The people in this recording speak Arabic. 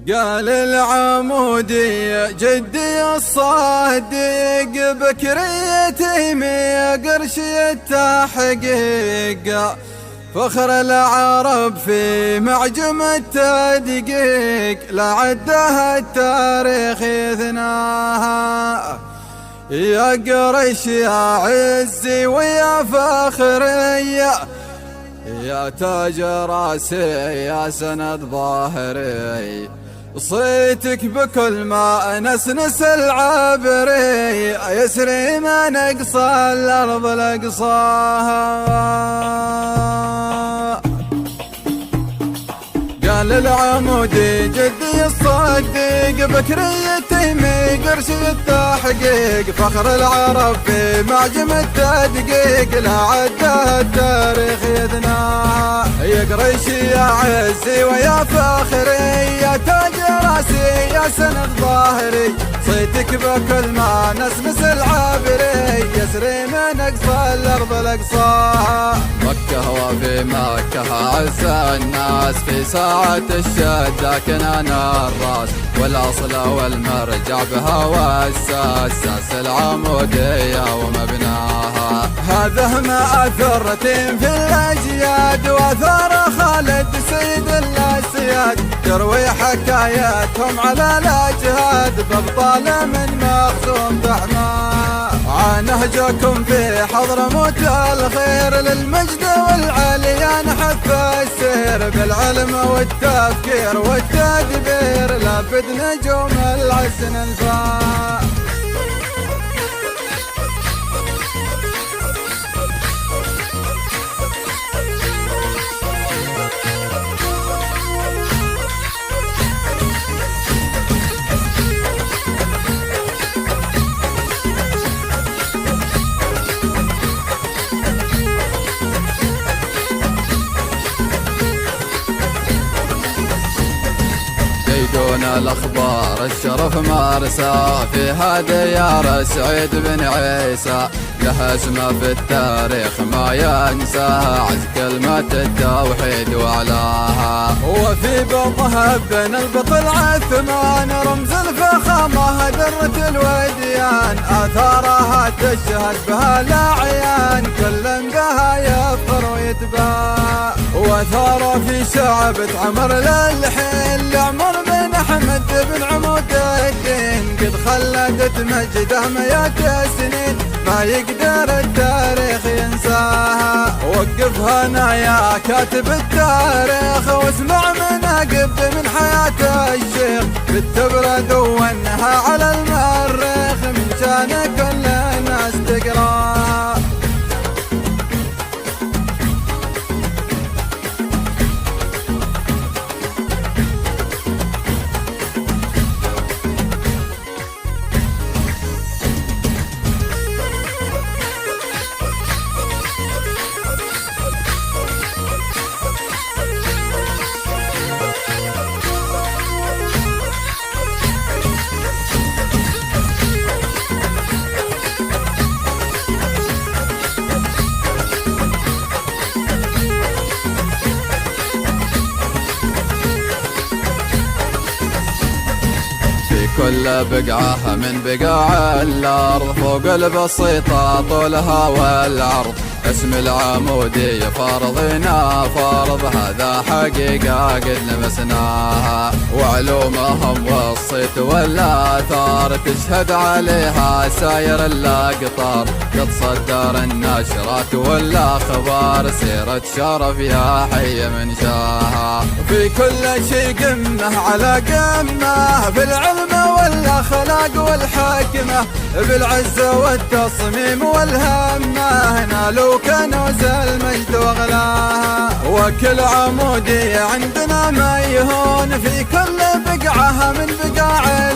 قال العمودي جدي الصادق بكريتي من قرشي التحقيق، فخر العرب في معجم التدقيق، لا عده التاريخ يثناها. يا قريش يا عزي ويا فخري، يا تاج راسي يا سند ظاهري، صيتك بكل ما نسنس العبري، يسري ما نقصى الأرض لقصاها. قال العمودي جدي الصديق بكريتي من قرشي التحقيق، فخر العرب في معجم التدقيق، لا عده التاريخ يدناها. يا قريشي يا عزي ويا فخري، يا تاج راسي يا سند ظاهري، صيتك بكل ما نسمس العابري، يسري من اقصى الارض لاقصاها. مكة وفي مكة عز الناس، في ساعة الشدة كنا الراس، والاصل والمرجع بها والساس العمودية ومبناها. هذا مأثرة في الأجياد، وأثار خالد سيد الأسياد، تروي حكاياتهم على الأجهاد، بأبطال من مخزوم بحماه. نهجكم في حضرموت الخير، للمجد والعليان حث السير، بالعلم والتفكير والتدبير، لابد نجوم العز ننفاه. دون الأخبار الشرف مرسى، فيها ديار سعيد بن عيسى، له اسمه في التاريخ ما ينسى، عز كلمة التوحيد وعلاها. وفي بطها بن البطل عثمان، رمز الفخامة درة الوديان، آثارها تشهد بها الأعيان، كل بها يفخر ويتباع. وثار في شعبة عمر للحين، لعمر بن أحمد بن عمود الدين، قد خلدت مجده مئات سنين، ما يقدر التاريخ ينساها. وقف هنا يا كاتب التاريخ، واسمع مناقب من حياة الشيخ، بالتبرة دونها على المريخ، من شان كل الناس تقراها. كل بقعة من بقاع الأرض، فوق البسيطة طولها والعرض، اسم العمودي فرضنا فرض، هذا حقيقة قد لمسناها. وعلومهم والصيت والآثار، تشهد عليها ساير الأقطار، قد صدر النشرات والأخبار، سيرة شرف يا حي من شاها. في كل شي قمة على قمة، في العلم والأخلاق والحكمة، بالعز والتصميم والهمة، نالوا كنوز المجد وغلاها. وكل عمودي عندنا ما يهون، في كل بقعة من بقاع